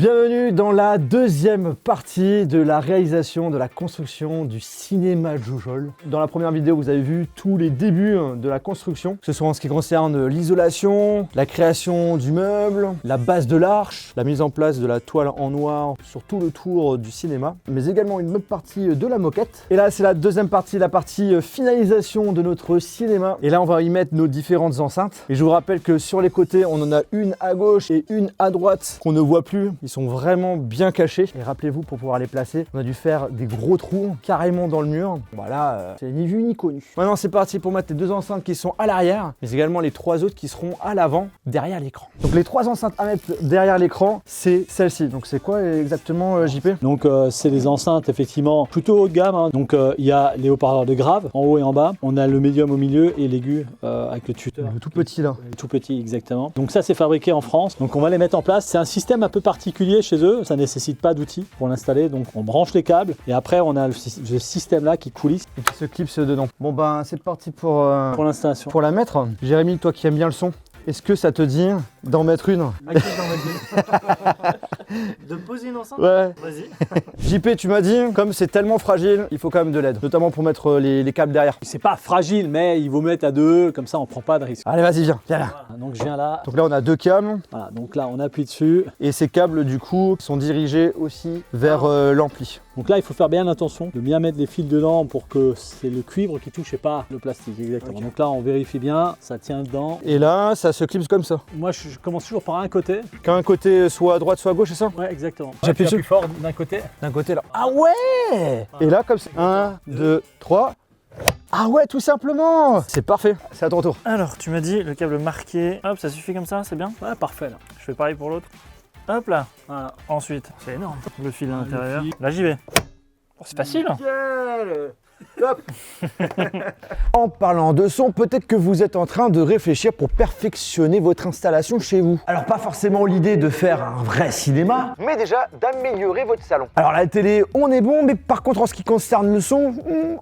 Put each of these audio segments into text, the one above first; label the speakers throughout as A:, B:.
A: Bienvenue dans la deuxième partie de la réalisation de la construction du cinéma Jojol. Dans la première vidéo, vous avez vu tous les débuts de la construction, que ce soit en ce qui concerne l'isolation, la création du meuble, la base de l'arche, la mise en place de la toile en noir sur tout le tour du cinéma, mais également une bonne partie de la moquette. Et là, c'est la deuxième partie, la partie finalisation de notre cinéma. Et là, on va y mettre nos différentes enceintes. Et je vous rappelle que sur les côtés, on en a une à gauche et une à droite qu'on ne voit plus. Ils sont vraiment bien cachés. Et rappelez-vous, pour pouvoir les placer, on a dû faire des gros trous carrément dans le mur. Voilà, c'est ni vu ni connu. Maintenant, c'est parti pour mettre les deux enceintes qui sont à l'arrière, mais également les trois autres qui seront à l'avant, derrière l'écran. Donc les trois enceintes à mettre derrière l'écran, c'est celle-ci. Donc c'est quoi exactement, JP?
B: Donc c'est des enceintes effectivement plutôt haut de gamme. Hein. Donc il y a les haut-parleurs de grave en haut et en bas. On a le médium au milieu et l'aigu avec le tuteur.
A: Le tout petit là.
B: Tout petit, exactement. Donc ça, c'est fabriqué en France. Donc on va les mettre en place. C'est un système un peu particulier chez eux. Ça nécessite pas d'outils pour l'installer. Donc on branche les câbles et après on a le système là qui coulisse.
A: Et qui se clipse dedans. Bon ben c'est parti pour
B: l'installation.
A: Pour la mettre. Jérémy, toi qui aimes bien le son, est-ce que ça te dit d'en mettre une?
C: De poser une enceinte?
A: Ouais.
C: Vas-y.
A: JP, tu m'as dit, comme c'est tellement fragile, il faut quand même de l'aide, notamment pour mettre les câbles derrière.
B: C'est pas fragile, mais il vaut mettre à deux, comme ça on prend pas de risque.
A: Allez, vas-y, viens là.
B: Voilà, donc je viens là.
A: Donc là, on a deux câbles.
B: Voilà, donc là on appuie dessus.
A: Et ces câbles, du coup, sont dirigés aussi vers l'ampli.
B: Donc là, il faut faire bien attention de bien mettre les fils dedans pour que c'est le cuivre qui touche et pas le plastique, exactement. Okay. Donc là, on vérifie bien, ça tient dedans.
A: Et là, ça se clipse comme ça.
B: Moi, je commence toujours par un côté.
A: Qu'un côté soit à droite, soit à gauche, c'est ça?
B: Ouais, exactement.
A: J'appuie
B: plus fort d'un côté.
A: D'un côté là. Ah ouais! Et là, comme ça. 1, 2, 3. Ah ouais, tout simplement! C'est parfait, c'est à ton tour.
C: Alors, tu m'as dit le câble marqué. Hop, ça suffit comme ça, c'est bien?
B: Ouais, parfait là.
C: Je fais pareil pour l'autre. Hop là.
B: Voilà.
C: Ensuite, c'est énorme. Le fil à l'intérieur. Là, j'y vais. Oh, c'est facile.
A: Top. En parlant de son, peut-être que vous êtes en train de réfléchir pour perfectionner votre installation chez vous. Alors pas forcément l'idée de faire un vrai cinéma, mais déjà d'améliorer votre salon. Alors la télé, on est bon, mais par contre en ce qui concerne le son,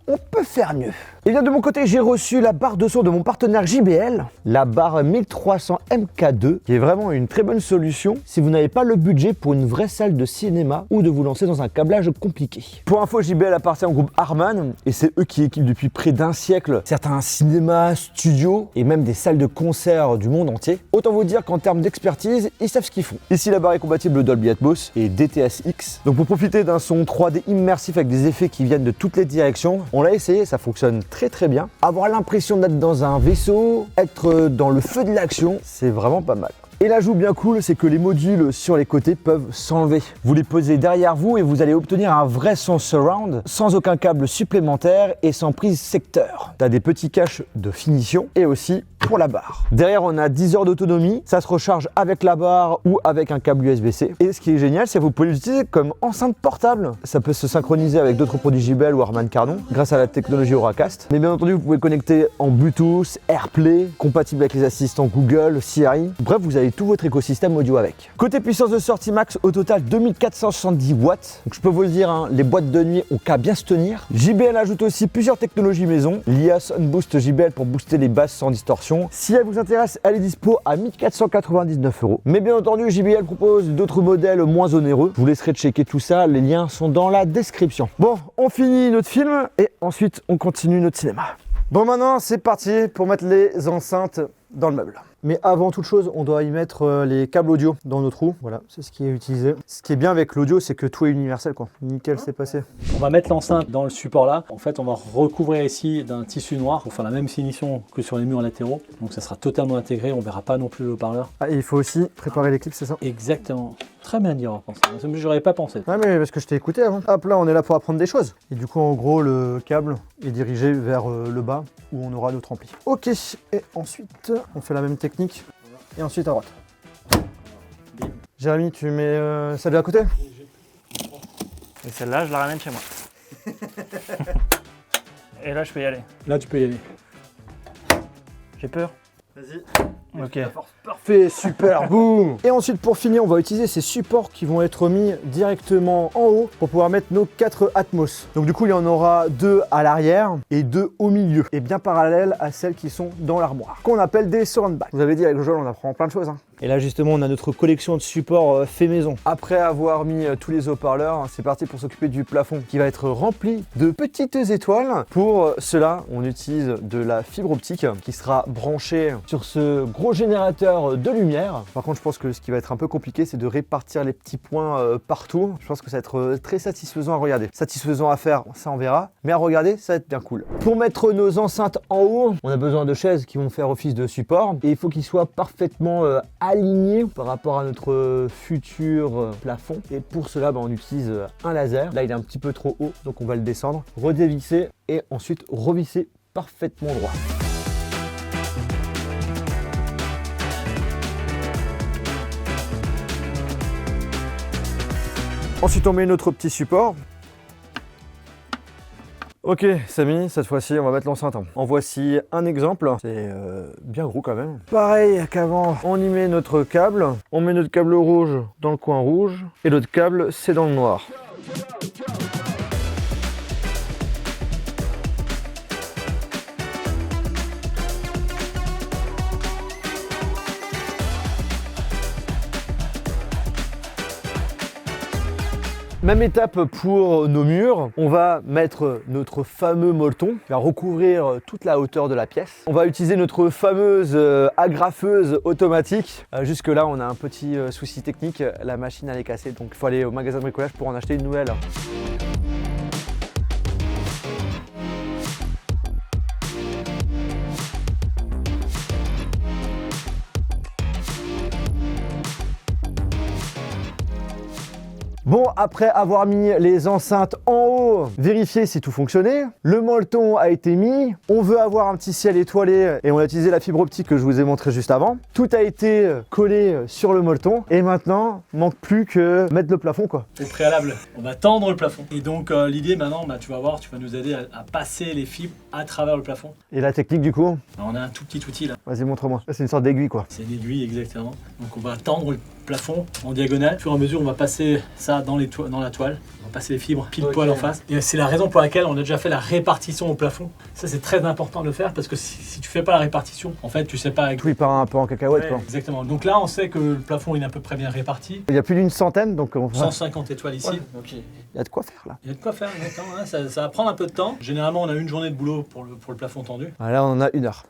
A: on peut faire mieux. Et bien de mon côté, j'ai reçu la barre de son de mon partenaire JBL, la barre 1300 MK2, qui est vraiment une très bonne solution si vous n'avez pas le budget pour une vraie salle de cinéma ou de vous lancer dans un câblage compliqué. Pour info, JBL appartient au groupe Harman et c'est eux qui équipent depuis près d'un siècle certains cinémas, studios et même des salles de concert du monde entier. Autant vous dire qu'en termes d'expertise, ils savent ce qu'ils font. Ici, la barre est compatible Dolby Atmos et DTS-X. Donc pour profiter d'un son 3D immersif avec des effets qui viennent de toutes les directions, on l'a essayé, ça fonctionne très bien. Avoir l'impression d'être dans un vaisseau, être dans le feu de l'action, c'est vraiment pas mal. Et l'ajout bien cool, c'est que les modules sur les côtés peuvent s'enlever. Vous les posez derrière vous et vous allez obtenir un vrai son surround, sans aucun câble supplémentaire et sans prise secteur. T'as des petits caches de finition et aussi pour la barre. Derrière, on a 10 heures d'autonomie. Ça se recharge avec la barre ou avec un câble USB-C. Et ce qui est génial, c'est que vous pouvez l'utiliser comme enceinte portable. Ça peut se synchroniser avec d'autres produits JBL ou Harman Kardon grâce à la technologie Auracast. Mais bien entendu, vous pouvez connecter en Bluetooth, AirPlay, compatible avec les assistants Google, Siri. Bref, vous avez tout votre écosystème audio avec. Côté puissance de sortie max, au total 2470 watts. Donc je peux vous le dire, hein, les boîtes de nuit ont qu'à bien se tenir. JBL ajoute aussi plusieurs technologies maison. L'IA Sound Boost JBL pour booster les basses sans distorsion. Si elle vous intéresse, elle est dispo à 1499 €. Mais bien entendu, JBL propose d'autres modèles moins onéreux. Je vous laisserai checker tout ça, les liens sont dans la description. Bon, on finit notre film et ensuite on continue notre cinéma. Bon, maintenant c'est parti pour mettre les enceintes dans le meuble. Mais avant toute chose, on doit y mettre les câbles audio dans nos trous. Voilà, c'est ce qui est utilisé. Ce qui est bien avec l'audio, c'est que tout est universel, quoi. Nickel, c'est passé.
B: On va mettre l'enceinte dans le support là. En fait, on va recouvrir ici d'un tissu noir pour faire la même finition que sur les murs latéraux. Donc ça sera totalement intégré, on verra pas non plus le haut-parleur.
A: Ah, et il faut aussi préparer les clips, c'est ça?
B: Exactement. Très bien dit, on pense. J'aurais pas pensé.
A: Ouais, mais parce que je t'ai écouté avant. Hop là, on est là pour apprendre des choses. Et du coup, en gros, le câble est dirigé vers le bas où on aura notre ampli. Ok, et ensuite, on fait la même technique. Et ensuite à droite. Jérémy, tu mets celle de à côté?
C: Et celle-là, je la ramène chez moi. Et là, je peux y aller.
B: Là, tu peux y aller.
C: J'ai peur.
A: Vas-y.
C: Ok.
A: Parfait, super, boum. Et ensuite, pour finir, on va utiliser ces supports qui vont être mis directement en haut pour pouvoir mettre nos 4 Atmos. Donc du coup, il y en aura 2 à l'arrière et 2 au milieu, et bien parallèles à celles qui sont dans l'armoire, qu'on appelle des surround bags. Vous avez dit avec Jojol, on apprend plein de choses, hein. Et là justement on a notre collection de supports fait maison. Après avoir mis tous les haut-parleurs, c'est parti pour s'occuper du plafond qui va être rempli de petites étoiles. Pour cela on utilise de la fibre optique qui sera branchée sur ce gros générateur de lumière. Par contre je pense que ce qui va être un peu compliqué c'est de répartir les petits points partout. Je pense que ça va être très satisfaisant à regarder. Satisfaisant à faire, ça on verra. Mais à regarder ça va être bien cool. Pour mettre nos enceintes en haut, on a besoin de chaises qui vont faire office de support. Et il faut qu'ils soient parfaitement alignés par rapport à notre futur plafond. Et pour cela on utilise un laser. Là il est un petit peu trop haut donc on va le descendre, redévisser et ensuite revisser parfaitement droit. Ensuite on met notre petit support. Ok Samy, cette fois-ci on va mettre l'enceinte. En voici un exemple, c'est bien gros quand même. Pareil qu'avant, on y met notre câble, on met notre câble rouge dans le coin rouge et l'autre câble c'est dans le noir. Même étape pour nos murs, on va mettre notre fameux molleton qui va recouvrir toute la hauteur de la pièce. On va utiliser notre fameuse agrafeuse automatique. Jusque là on a un petit souci technique, la machine elle est cassée donc il faut aller au magasin de bricolage pour en acheter une nouvelle. Bon, après avoir mis les enceintes en haut, vérifier si tout fonctionnait. Le molleton a été mis. On veut avoir un petit ciel étoilé et on a utilisé la fibre optique que je vous ai montré juste avant. Tout a été collé sur le molleton et maintenant, manque plus que mettre le plafond quoi.
B: Au préalable, on va tendre le plafond. Et donc l'idée maintenant, tu vas voir, tu vas nous aider à passer les fibres à travers le plafond.
A: Et la technique du coup?
B: Alors, on a un tout petit outil là.
A: Vas-y, montre-moi. C'est une sorte d'aiguille quoi.
B: C'est une aiguille exactement. Donc on va tendre le plafond en diagonale. Au fur et à mesure, on va passer ça dans la toile. On va passer les fibres pile poil en face. Et c'est la raison pour laquelle on a déjà fait la répartition au plafond. Ça, c'est très important de le faire parce que si tu fais pas la répartition, en fait, tu sais pas.
A: Tout il part un peu en cacahuète quoi.
B: Exactement. Donc là, on sait que le plafond il est à peu près bien réparti.
A: Il y a plus d'une centaine donc on va...
B: 150 étoiles ici.
A: Ouais. Okay. Il y a de quoi faire là.
B: Il y a de quoi faire, exactement. Hein. Ça va prendre un peu de temps. Généralement, on a une journée de boulot pour le plafond tendu.
A: Ah, là, on en a 1 heure.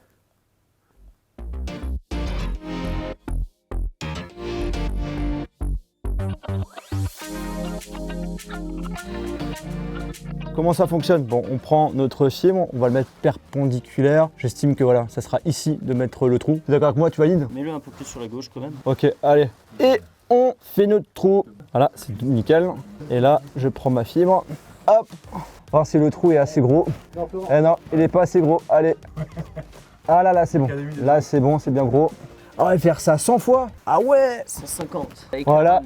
A: Comment ça fonctionne? Bon, on prend notre fibre, on va le mettre perpendiculaire. J'estime que voilà, ça sera ici de mettre le trou. T'es d'accord avec moi, tu valides?
C: Mets-le un peu plus sur la gauche quand même.
A: Ok, allez. Et on fait notre trou. Voilà, c'est tout nickel. Et là, je prends ma fibre. Hop. Voir si le trou est assez gros. Eh non, il n'est pas assez gros. Allez. Ah là, c'est bon. Là, c'est bon, c'est bien gros. On va faire ça 100 fois. Ah ouais.
D: 150.
A: Voilà.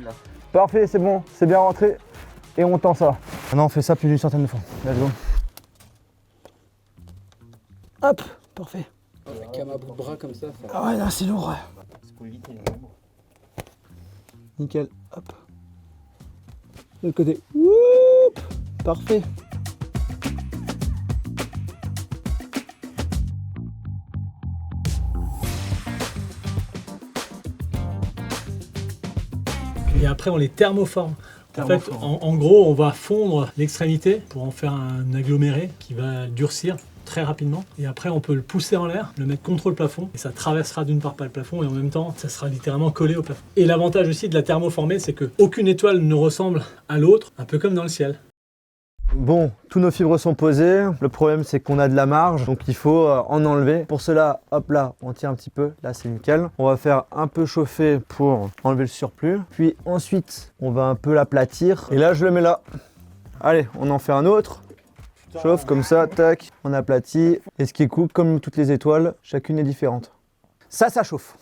A: Parfait, c'est bon, c'est bien rentré. Et on tend ça. Maintenant, on fait ça plus d'une centaine de fois. Let's go. Hop, parfait.
D: Avec un bout de bras comme ça.
A: Ah ouais, là, c'est lourd.
C: C'est pour éviter.
A: Nickel, hop. De l'autre côté. Woup, parfait.
B: Et après, on les thermoforme. En fait, en gros, on va fondre l'extrémité pour en faire un aggloméré qui va durcir très rapidement. Et après, on peut le pousser en l'air, le mettre contre le plafond. Et ça traversera d'une part par le plafond et en même temps, ça sera littéralement collé au plafond. Et l'avantage aussi de la thermoformée, c'est qu'aucune étoile ne ressemble à l'autre, un peu comme dans le ciel.
A: Bon, tous nos fibres sont posées. Le problème, c'est qu'on a de la marge, donc il faut en enlever. Pour cela, hop là, on tire un petit peu. Là, c'est nickel. On va faire un peu chauffer pour enlever le surplus. Puis ensuite, on va un peu l'aplatir. Et là, je le mets là. Allez, on en fait un autre. Chauffe comme ça, tac, on aplatit. Et ce qui est cool, comme toutes les étoiles, chacune est différente. Ça chauffe.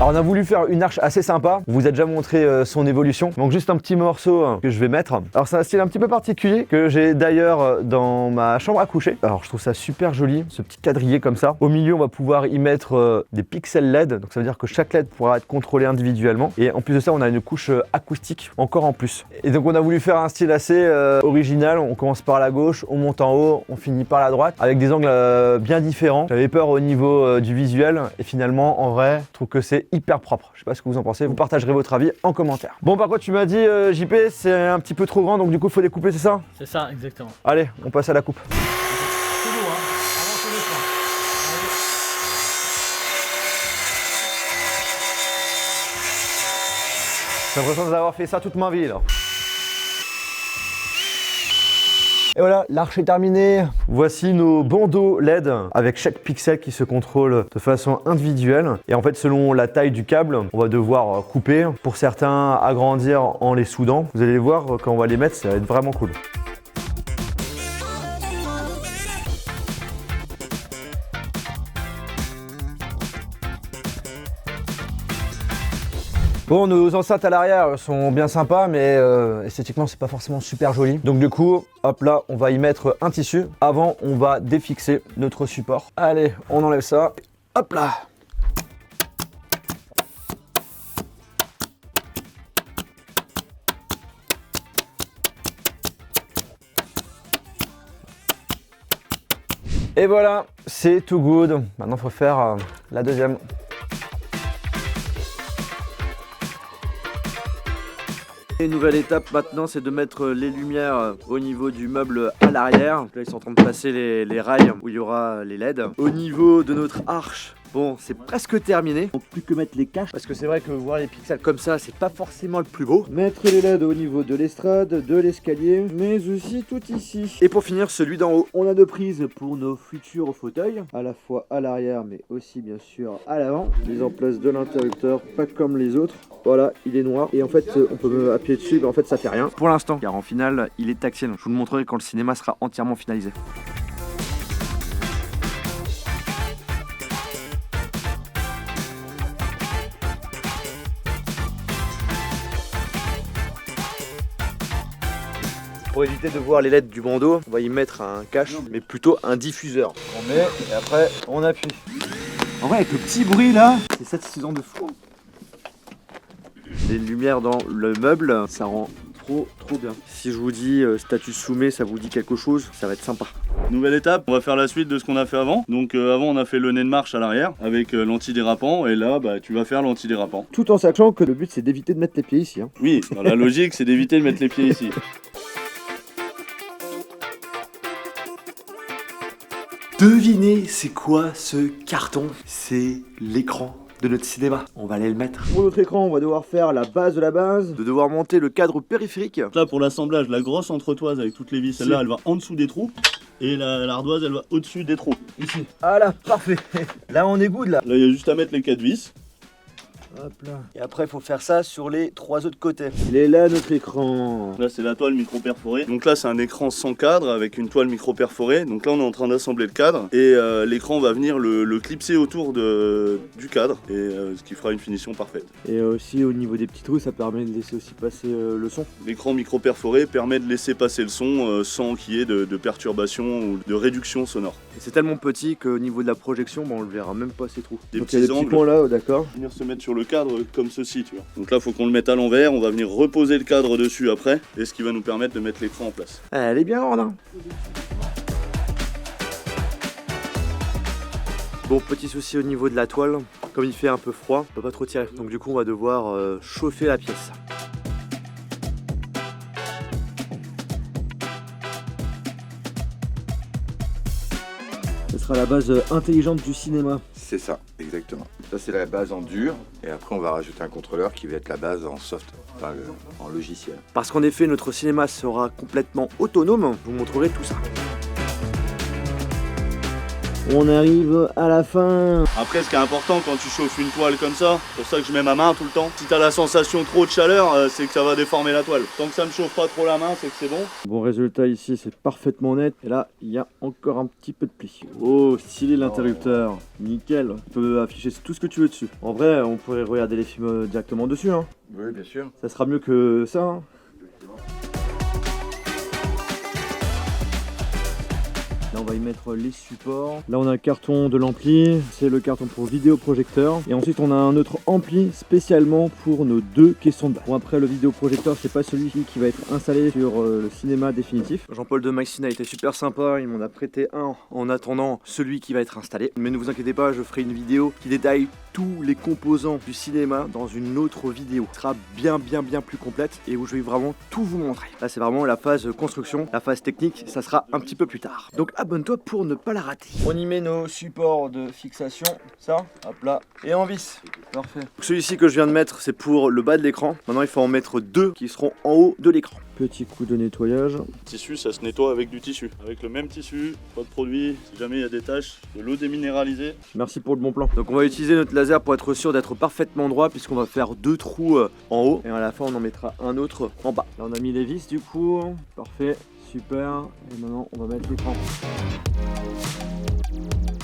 A: Alors on a voulu faire une arche assez sympa, on vous a déjà montré son évolution, donc juste un petit morceau que je vais mettre. Alors c'est un style un petit peu particulier que j'ai d'ailleurs dans ma chambre à coucher. Alors je trouve ça super joli, ce petit quadrillé comme ça. Au milieu on va pouvoir y mettre des pixels LED, donc ça veut dire que chaque LED pourra être contrôlé individuellement. Et en plus de ça on a une couche acoustique encore en plus. Et donc on a voulu faire un style assez original, on commence par la gauche, on monte en haut, on finit par la droite, avec des angles bien différents. J'avais peur au niveau du visuel et finalement en vrai je trouve que c'est hyper propre. Je sais pas ce que vous en pensez, vous partagerez votre avis en commentaire. Bon par contre tu m'as dit JP c'est un petit peu trop grand donc du coup il faut découper, c'est ça?
C: C'est ça, exactement.
A: Allez, on passe à la coupe.
B: C'est lourd, hein. Avancez le frein.
A: J'ai l'impression d'avoir fait ça toute ma vie là. Et voilà, l'arche est terminée. Voici nos bandeaux LED avec chaque pixel qui se contrôle de façon individuelle. Et en fait, selon la taille du câble, on va devoir couper. Pour certains, agrandir en les soudant. Vous allez voir, quand on va les mettre, ça va être vraiment cool. Bon, nos enceintes à l'arrière sont bien sympas, mais esthétiquement, c'est pas forcément super joli. Donc du coup, hop là, on va y mettre un tissu. Avant, on va défixer notre support. Allez, on enlève ça. Hop là. Et voilà, c'est tout good. Maintenant, il faut faire la deuxième. Et une nouvelle étape maintenant, c'est de mettre les lumières au niveau du meuble à l'arrière. Là, ils sont en train de passer les rails où il y aura les LED. Au niveau de notre arche, bon, c'est presque terminé. Donc plus que mettre les caches, parce que c'est vrai que voir les pixels comme ça, c'est pas forcément le plus beau. Mettre les LED au niveau de l'estrade, de l'escalier, mais aussi tout ici. Et pour finir, celui d'en haut. On a deux prises pour nos futurs fauteuils, à la fois à l'arrière, mais aussi bien sûr à l'avant. Mise en place de l'interrupteur, pas comme les autres. Voilà, il est noir. Et en fait, on peut appuyer dessus, mais en fait, ça fait rien. Pour l'instant, car en finale, il est tactile. Je vous le montrerai quand le cinéma sera entièrement finalisé. Pour éviter de voir les LED du bandeau, on va y mettre un cache, mais plutôt un diffuseur. On met et après on appuie. En vrai, avec le petit bruit là, c'est satisfaisant de fou. Les lumières dans le meuble, ça rend trop bien. Si je vous dis statut Soumé, ça vous dit quelque chose, ça va être sympa.
E: Nouvelle étape, on va faire la suite de ce qu'on a fait avant. Donc avant on a fait le nez de marche à l'arrière avec l'antidérapant et là bah, tu vas faire l'antidérapant.
A: Tout en sachant que le but c'est d'éviter de mettre les pieds ici. Hein.
E: Oui, dans la logique c'est d'éviter de mettre les pieds ici.
A: Devinez c'est quoi ce carton? C'est l'écran de notre cinéma. On va aller le mettre. Pour notre écran, on va devoir faire la base de la base, de devoir monter le cadre périphérique.
E: Là pour l'assemblage, la grosse entretoise avec toutes les vis, celle-là elle va en dessous des trous et l'ardoise elle va au-dessus des trous.
A: Ici. Ah là, parfait. Là on est good là.
E: Là il y a juste à mettre les 4 vis.
A: Hop là. Et après, il faut faire ça sur les 3 autres côtés. Il est là notre écran.
E: Là, c'est la toile micro-perforée. Donc là, c'est un écran sans cadre avec une toile micro-perforée. Donc là, on est en train d'assembler le cadre. Et l'écran va venir le clipser autour du cadre. Et ce qui fera une finition parfaite.
A: Et aussi, au niveau des petits trous, ça permet de laisser aussi passer le son.
E: L'écran micro-perforé permet de laisser passer le son sans qu'il y ait de perturbation ou de réduction sonore.
A: Et c'est tellement petit qu'au niveau de la projection, on le verra même pas ces trous.
E: Des
A: Donc
E: petits
A: il y a des
E: angles.
A: petits points là, d'accord.
E: Venir se mettre sur le cadre comme ceci, tu vois. Donc là, il faut qu'on le mette à l'envers. On va venir reposer le cadre dessus après. Et ce qui va nous permettre de mettre l'écran en place.
A: Elle est bien grande, hein. Bon, petit souci au niveau de la toile. Comme il fait un peu froid, on peut pas trop tirer. Donc du coup, on va devoir chauffer la pièce. Ce sera la base intelligente du cinéma.
F: C'est ça, exactement. Ça c'est la base en dur et après on va rajouter un contrôleur qui va être la base en soft, enfin en logiciel.
A: Parce qu'en effet notre cinéma sera complètement autonome, je vous montrerai tout ça. On arrive à la fin.
E: Après, ce qui est important quand tu chauffes une toile comme ça, c'est pour ça que je mets ma main tout le temps. Si t'as la sensation trop de chaleur, c'est que ça va déformer la toile. Tant que ça me chauffe pas trop la main, c'est que c'est bon.
A: Bon résultat ici, c'est parfaitement net. Et là, il y a encore un petit peu de pli. Oh, stylé l'interrupteur. Nickel. Tu peux afficher tout ce que tu veux dessus. En vrai, on pourrait regarder les films directement dessus. Hein.
F: Oui, bien sûr.
A: Ça sera mieux que ça. Hein. Là on va y mettre les supports. Là on a un carton de l'ampli, c'est le carton pour vidéoprojecteur. Et ensuite on a un autre ampli spécialement pour nos deux caissons de bas. Bon après le vidéoprojecteur c'est pas celui qui va être installé sur le cinéma définitif. Jean-Paul de Maxine a été super sympa, il m'en a prêté un en attendant celui qui va être installé. Mais ne vous inquiétez pas, je ferai une vidéo qui détaille tous les composants du cinéma dans une autre vidéo. Ce sera bien plus complète et où je vais vraiment tout vous montrer. Là c'est vraiment la phase construction, la phase technique, ça sera un petit peu plus tard. Donc abonne-toi pour ne pas la rater. On y met nos supports de fixation, ça, hop là, et en vis. Parfait. Celui-ci que je viens de mettre, c'est pour le bas de l'écran. Maintenant il faut en mettre deux qui seront en haut de l'écran. Petit coup de nettoyage.
E: Le tissu, ça se nettoie avec du tissu. Avec le même tissu, pas de produit. Si jamais il y a des taches, de l'eau déminéralisée.
A: Merci pour le bon plan. Donc on va utiliser notre laser pour être sûr d'être parfaitement droit puisqu'on va faire deux trous en haut. Et à la fin on en mettra un autre en bas. Là on a mis les vis du coup. Parfait, super. Et maintenant on va mettre l'écran.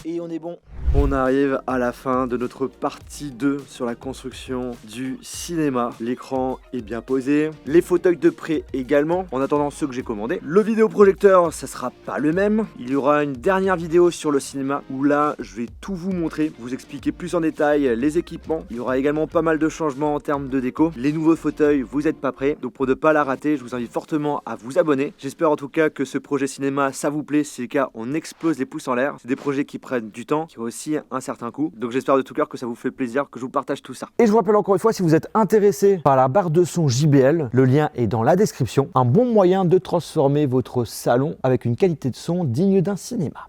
A: Et on est bon. On arrive à la fin de notre partie 2 sur la construction du cinéma. L'écran est bien posé, les fauteuils de près également, en attendant ceux que j'ai commandés. Le vidéoprojecteur, ça sera pas le même. Il y aura une dernière vidéo sur le cinéma où là, je vais tout vous montrer, vous expliquer plus en détail les équipements. Il y aura également pas mal de changements en termes de déco. Les nouveaux fauteuils, vous n'êtes pas prêts, donc pour ne pas la rater, je vous invite fortement à vous abonner. J'espère en tout cas que ce projet cinéma, ça vous plaît. Si c'est le cas, on explose les pouces en l'air. C'est des projets qui prennent du temps, qui ont aussi un certain coût. Donc j'espère de tout cœur que ça vous fait plaisir, que je vous partage tout ça. Et je vous rappelle encore une fois, si vous êtes intéressé par la barre de son JBL, le lien est dans la description. Un bon moyen de transformer votre salon avec une qualité de son digne d'un cinéma.